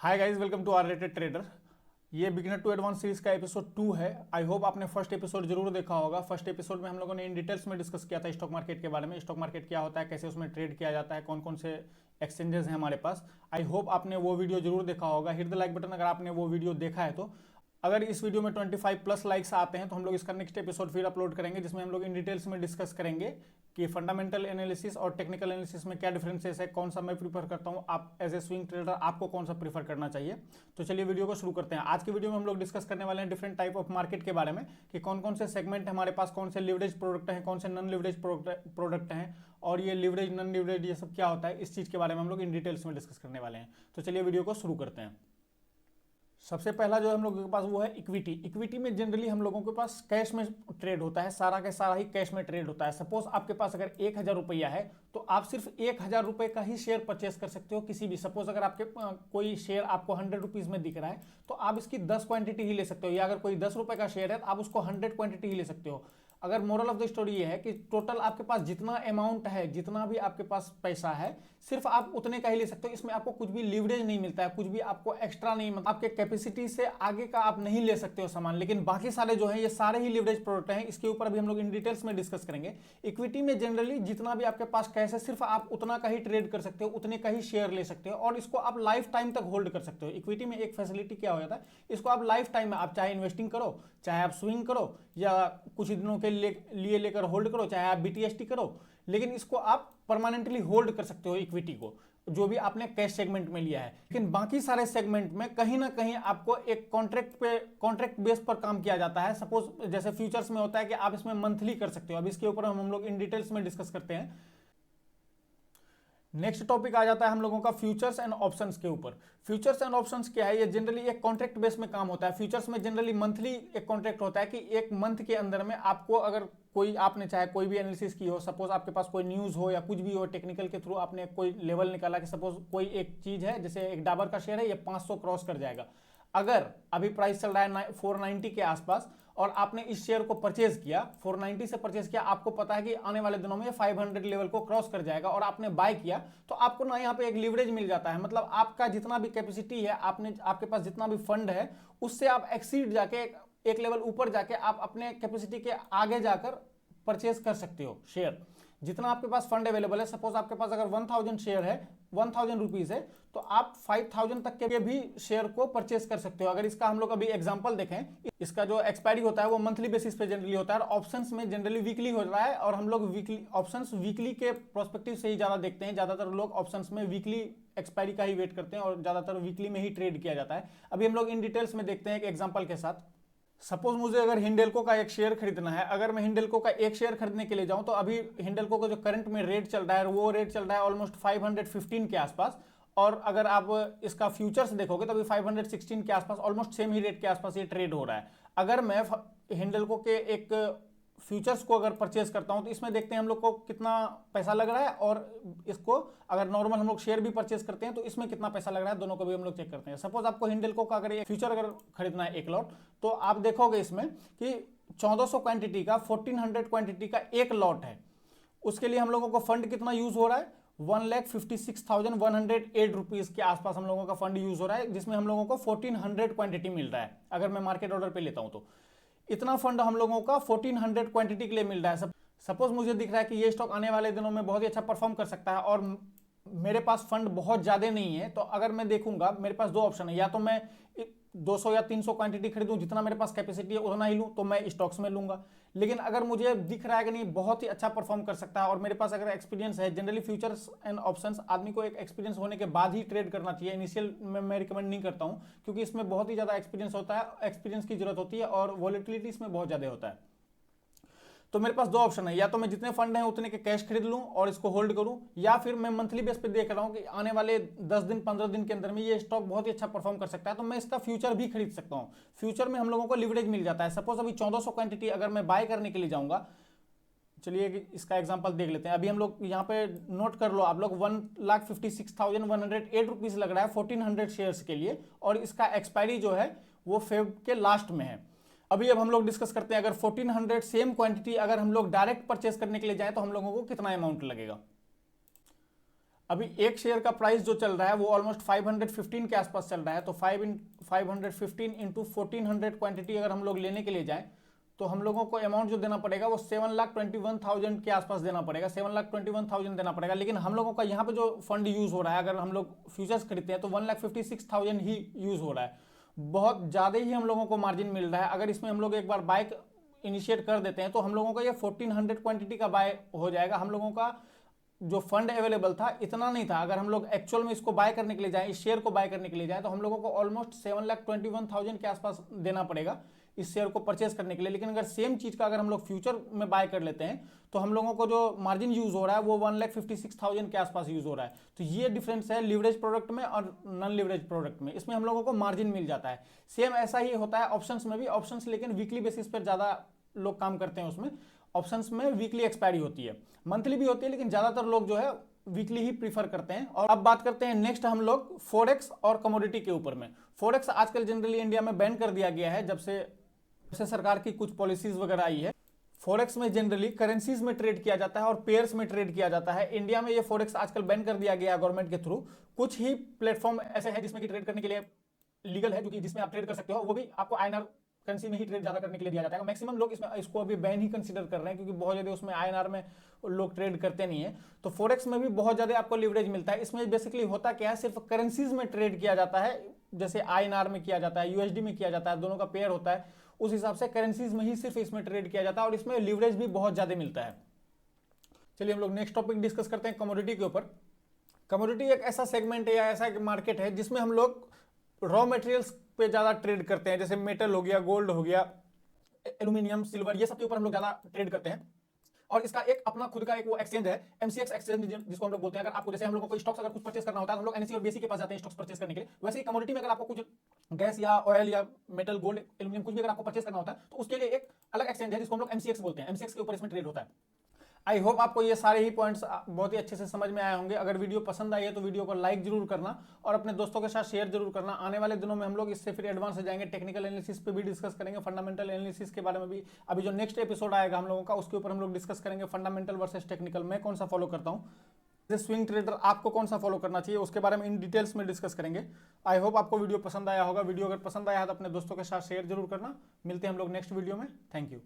Hi guys, welcome to R rated trader. ये beginner to advance series का episode 2 है। I hope आपने first episode जरूर देखा होगा। फर्स्ट एपिसोड में हम लोगों ने इन डिटेल्स में डिस्कस किया था स्टॉक मार्केट के बारे में। स्टॉक मार्केट क्या होता है, कैसे उसमें ट्रेड किया जाता है, कौन कौन से एक्सचेंजेस हैं हमारे पास। आई होप आपने वो वीडियो जरूर देखा होगा। हिट द लाइक बटन अगर आपने वो वीडियो देखा है तो। अगर इस वीडियो में 25+ लाइक्स आते हैं तो हम लोग इसका नेक्स्ट एपिसोड फिर अपलोड करेंगे, जिसमें हम लोग इन डिटेल्स में डिस्कस करेंगे कि फंडामेंटल एनालिसिस और टेक्निकल एनालिसिस में क्या डिफरेंसेस है, कौन सा मैं प्रीफर करता हूं, आप एज ए स्विंग ट्रेडर आपको कौन सा प्रीफर करना चाहिए। तो चलिए वीडियो को शुरू करते हैं। आज की वीडियो में हम लोग डिस्कस करने वाले हैं डिफरेंट टाइप ऑफ मार्केट के बारे में, कि कौन कौन से सेगमेंट हमारे पास, कौन से लिवरेज प्रोडक्ट हैं, कौन से नॉन लिवरेज प्रोडक्ट हैं, और ये लिवरेज नॉन लिवरेज ये सब क्या होता है, इस चीज के बारे में हम लोग इन डिटेल्स में डिस्कस करने वाले हैं। तो चलिए वीडियो को शुरू करते हैं। सबसे पहला जो हम लोगों के पास वो है इक्विटी। इक्विटी में जनरली हम लोगों के पास कैश में ट्रेड होता है, सारा का सारा ही कैश में ट्रेड होता है। सपोज आपके पास अगर 1000 रुपया है तो आप सिर्फ 1000 रुपये का ही शेयर परचेस कर सकते हो किसी भी। सपोज अगर आपके कोई शेयर आपको 100 रुपीज में दिख रहा है तो आप इसकी 10 क्वांटिटी ही ले सकते हो, या अगर कोई 10 रुपए का शेयर है तो आप उसको 100 क्वांटिटी ही ले सकते हो। अगर मोरल ऑफ द स्टोरी ये है कि टोटल आपके पास जितना अमाउंट है, जितना भी आपके पास पैसा है, सिर्फ आप उतने का ही ले सकते हो। इसमें आपको कुछ भी लीवरेज नहीं मिलता है, कुछ भी आपको एक्स्ट्रा नहीं, मतलब आपके कैपेसिटी से आगे का आप नहीं ले सकते हो सामान। लेकिन बाकी सारे जो है ये सारे ही लीवरेज प्रोडक्ट हैं। इसके ऊपर अभी हम लोग इन डिटेल्स में डिस्कस करेंगे। इक्विटी में जनरली जितना भी आपके पास कैश है सिर्फ आप उतना का ही ट्रेड कर सकते हो, उतने का ही शेयर ले सकते हो, और इसको आप लाइफ टाइम तक होल्ड कर सकते हो। इक्विटी में एक फैसिलिटी क्या हो जाता है, इसको आप लाइफ टाइम में, आप चाहे इन्वेस्टिंग करो, चाहे आप स्विंग करो, या कुछ दिनों के लिए लेकर होल्ड करो, चाहे आप बीटीएसटी करो, लेकिन इसको आप परमानेंटली होल्ड कर सकते हो इक्विटी को, जो भी आपने कैश सेगमेंट में लिया है। लेकिन बाकी सारे सेगमेंट में कहीं ना कहीं आपको एक कॉन्ट्रैक्ट बेस पर काम किया जाता है। सपोज जैसे फ्यूचर्स में होता है कि आप इसमें मंथली कर सकते हो। अब इसके ऊपर हम लोग इन डिटेल्स में डिस्कस करते हैं। नेक्स्ट टॉपिक आ जाता है हम लोगों का फ्यूचर्स एंड ऑप्शंस के ऊपर। फ्यूचर्स एंड ऑप्शंस क्या है, ये जनरली एक कॉन्ट्रैक्ट बेस में काम होता है। फ्यूचर्स में जनरली मंथली एक कॉन्ट्रैक्ट होता है कि एक मंथ के अंदर में आपको, अगर कोई आपने चाहे कोई भी एनालिसिस की हो, सपोज आपके पास कोई न्यूज हो या कुछ भी हो, टेक्निकल के थ्रू आपने कोई लेवल निकाला कि सपोज कोई एक चीज है, जैसे एक डाबर का शेयर है, ये 500 क्रॉस कर जाएगा। अगर अभी प्राइस चल रहा है 490 के आसपास और आपने इस शेयर को परचेज किया, 490 से परचेज किया, आपको पता है कि आने वाले दिनों में 500 लेवल को क्रॉस कर जाएगा और आपने बाय किया, तो आपको ना यहाँ पे एक लीवरेज मिल जाता है। मतलब आपका जितना भी कैपेसिटी है, आपके पास जितना भी फंड है, उससे आप एक्सीड जाके एक लेवल ऊपर जाके आप अपने कैपेसिटी के आगे जाकर परचेज कर सकते हो शेयर। जितना आपके पास फंड अवेलेबल है, सपोज आपके पास अगर 1000 शेयर है, 1000 रुपीज है, तो आप 5000 तक के भी शेयर को परचेस कर सकते हो। अगर इसका हम लोग अभी एग्जांपल देखें, इसका जो एक्सपायरी होता है वो मंथली बेसिस पे जनरली होता है, और ऑप्शंस में जनरली वीकली हो रहा है, और हम लोग वीकली ऑप्शंस वीकली के प्रोस्पेक्टिव से ही ज्यादा देखते हैं। ज्यादातर लोग ऑप्शंस में वीकली एक्सपायरी का ही वेट करते हैं और ज्यादातर वीकली में ही ट्रेड किया जाता है। अभी हम लोग इन डिटेल्स में देखते हैं एक एग्जाम्पल के साथ। सपोज मुझे अगर हिंडेल्को का एक शेयर खरीदना है, अगर मैं हिंडेल्को का एक शेयर खरीदने के लिए जाऊं तो अभी हिंडेल्को का जो करंट में रेट चल रहा है वो रेट चल रहा है ऑलमोस्ट 515 के आसपास, और अगर आप इसका फ्यूचर्स देखोगे तो अभी 516 के आसपास, ऑलमोस्ट सेम ही रेट के आसपास ये ट्रेड हो रहा है। अगर मैं हिंडेल्को के एक फ्यूचर्स को अगर परचेज करता हूं तो इसमें देखते हैं हम लोग को कितना पैसा लग रहा है, और इसको अगर नॉर्मल हम लोग शेयर भी परचेज करते हैं तो इसमें कितना पैसा लग रहा है, दोनों को भी हम लोग चेक करते हैं। सपोज आपको हिंडेल्को का अगर फ्यूचर अगर खरीदना है एक लॉट, तो आप देखोगे इसमें कि 1400 क्वांटिटी का, 1400 क्वांटिटी का एक लॉट है। उसके लिए हम लोगों को फंड कितना यूज हो रहा है, 1,56,108 रुपीज के आसपास हम लोगों का फंड यूज हो रहा है, जिसमें हम लोगों को 1400 क्वांटिटी मिल रहा है। अगर मैं मार्केट ऑर्डर पे लेता हूं तो इतना फंड हम लोगों का 1400 क्वांटिटी के लिए मिल रहा है। सपोज मुझे दिख रहा है कि ये स्टॉक आने वाले दिनों में बहुत ही अच्छा परफॉर्म कर सकता है, और मेरे पास फंड बहुत ज्यादा नहीं है, तो अगर मैं देखूंगा मेरे पास दो ऑप्शन है, या तो मैं 200 या 300 क्वांटिटी खरीदूं, जितना मेरे पास कैपेसिटी है उतना ही लूं, तो मैं स्टॉक्स में लूंगा। लेकिन अगर मुझे दिख रहा है कि नहीं बहुत ही अच्छा परफॉर्म कर सकता है, और मेरे पास अगर एक्सपीरियंस है, जनरली फ्यूचर्स एंड ऑप्शंस आदमी को एक एक्सपीरियंस होने के बाद ही ट्रेड करना चाहिए। इनिशियल में मैं रिकमेंड नहीं करता हूं, क्योंकि इसमें बहुत ही ज्यादा एक्सपीरियंस होता है, एक्सपीरियंस की जरूरत होती है, और वॉलेटिलिटी इसमें बहुत ज्यादा होता है। तो मेरे पास दो ऑप्शन है, या तो मैं जितने फंड हैं उतने के कैश खरीद लूं और इसको होल्ड करूं, या फिर मैं मंथली बेस पे देख रहा हूं कि आने वाले 10 दिन 15 दिन के अंदर में ये स्टॉक बहुत ही अच्छा परफॉर्म कर सकता है, तो मैं इसका फ्यूचर भी खरीद सकता हूं। फ्यूचर में हम लोगों को लिवरेज मिल जाता है। सपोज अभी 1400 क्वांटिटी अगर मैं बाय करने के लिए जाऊंगा, चलिए इसका एग्जांपल देख लेते हैं। अभी हम लोग यहाँ पे नोट कर लो आप लोग, 1,56,108 रुपीज लग रहा है 1400 शेयर्स के लिए, और इसका एक्सपायरी जो है वो फेब के लास्ट में है। अभी अब हम लोग डिस्कस करते हैं, अगर 1400 सेम क्वांटिटी अगर हम लोग डायरेक्ट परचेस करने के लिए जाएं तो हम लोगों को कितना अमाउंट लगेगा। अभी एक शेयर का प्राइस जो चल रहा है वो ऑलमोस्ट 515 के आसपास चल रहा है। तो 515 इंटू 1400 क्वांटिटी अगर हम लोग लेने के लिए जाएं तो हम लोगों को अमाउंट जो देना पड़ेगा वो 7,21,000 के आसपास देना पड़ेगा, 7,21,000 देना पड़ेगा। लेकिन हम लोगों का यहाँ पे जो फंड यूज हो रहा है, अगर हम लोग फ्यूचर्स खरीदते हैं तो 1,56,000 ही यूज हो रहा है। बहुत ज़्यादा ही हम लोगों को मार्जिन मिल रहा है। अगर इसमें हम लोग एक बार बाय इनिशिएट कर देते हैं तो हम लोगों का ये 1400 क्वांटिटी का बाय हो जाएगा। हम लोगों का जो फंड अवेलेबल था इतना नहीं था। अगर हम लोग एक्चुअल में इसको बाय करने के लिए जाएं, इस शेयर को बाय करने के लिए जाएं, तो हम लोगों को ऑलमोस्ट 7,21,000 के आसपास देना पड़ेगा इस शेयर को परचेस करने के लिए। लेकिन अगर सेम चीज का अगर हम लोग फ्यूचर में बाय कर लेते हैं तो हम लोगों को जो मार्जिन यूज हो रहा है वो 1,56,000 के आसपास यूज हो रहा है। तो ये डिफरेंस है लिवरेज प्रोडक्ट में और नॉन लिवरेज प्रोडक्ट में। इसमें हम लोगों को मार्जिन मिल जाता है। सेम ऐसा ही होता है ऑप्शंस में भी। ऑप्शंस लेकिन वीकली बेसिस पर ज्यादा लोग काम करते हैं उसमें। ऑप्शंस में वीकली एक्सपायरी होती है, मंथली भी होती है, लेकिन ज्यादातर लोग जो है वीकली ही प्रीफर करते हैं। और अब बात करते हैं नेक्स्ट हम लोग फॉरेक्स और कमोडिटी के ऊपर में। फॉरेक्स आजकल जनरली इंडिया में बैन कर दिया गया है जब से सरकार की कुछ पॉलिसीज वगैरह आई है। फॉरेक्स में जनरली करेंसीज में ट्रेड किया जाता है और पेयर्स में ट्रेड किया जाता है। इंडिया में ये फॉरेक्स आजकल बैन कर दिया गया है गवर्नमेंट के थ्रू। कुछ ही प्लेटफॉर्म ऐसे हैं जिसमें कि ट्रेड करने के लिए लीगल है, जो कि जिसमें आप ट्रेड कर सकते हो, वो भी आपको INR करेंसी में ही ट्रेड ज्यादा करने के लिए दिया जाता है। मैक्सिमम लोग इसको अभी बैन ही कंसीडर कर रहे हैं क्योंकि बहुत ज्यादा उसमें INR में लोग ट्रेड करते नहीं है। तो फॉरेक्स में भी बहुत ज्यादा आपको लिवरेज मिलता है। इसमें बेसिकली होता क्या है, सिर्फ करेंसीज में ट्रेड किया जाता है, जैसे INR में किया जाता है, USD में किया जाता है, दोनों का पेयर होता है। उस हिसाब से करेंसीज में ही सिर्फ इसमें ट्रेड किया जाता है और इसमें लिवरेज भी बहुत ज्यादा मिलता है। चलिए हम लोग नेक्स्ट टॉपिक डिस्कस करते हैं कमोडिटी के ऊपर। कमोडिटी एक ऐसा सेगमेंट है या ऐसा एक मार्केट है जिसमें हम लोग रॉ मटेरियल्स पे ज्यादा ट्रेड करते हैं, जैसे मेटल हो गया, गोल्ड हो गया, एल्यूमिनियम, सिल्वर, ये सब के ऊपर हम लोग ज्यादा ट्रेड करते हैं। और इसका एक अपना खुद का एक वो एक्सचेंज है, MCX एक्सचेंज, जिसको हम लोग बोलते हैं। अगर आपको, जैसे हम लोगों को स्टॉक्स अगर कुछ परचेस करना होता है तो हम लोग NSE और BSE के पास जाते हैं स्टॉक्स परचेस करने के लिए। वैसे ही कमोडिटी में अगर आपको कुछ गैस या ऑयल या मेटल, गोल्ड, एल्यूमिनियम कुछ भी अगर आपको परचेस करना होता है तो उसके लिए एक अलग एक्सचेंज है जिसको हम लोग MCX बोलते हैं। MCX के ऊपर इसमें ट्रेड होता है। आई होप आपको ये सारे ही पॉइंट्स बहुत ही अच्छे से समझ में आए होंगे। अगर वीडियो पसंद आई है तो वीडियो को लाइक जरूर करना और अपने दोस्तों के साथ शेयर जरूर करना। आने वाले दिनों में हम लोग इससे फिर एडवांस हो जाएंगे, टेक्निकल एनालिसिस पे भी डिस्कस करेंगे, फंडामेंटल एनालिसिस के बारे में भी। अभी जो नेक्स्ट एपिसोड आएगा हम लोगों का, उसके ऊपर हम लोग डिस्कस करेंगे फंडामेंटल वर्सेस टेक्निकल, मैं कौन सा फॉलो करता हूँ, जैसे स्विंग ट्रेडर आपको कौन सा फॉलो करना चाहिए, उसके बारे में इन डिटेल्स में डिस्कस करेंगे। आई होप आपको वीडियो पसंद आया होगा। वीडियो अगर पसंद आया है तो अपने दोस्तों के साथ शेयर जरूर करना। मिलते हैं हम लोग नेक्स्ट वीडियो में। Thank you.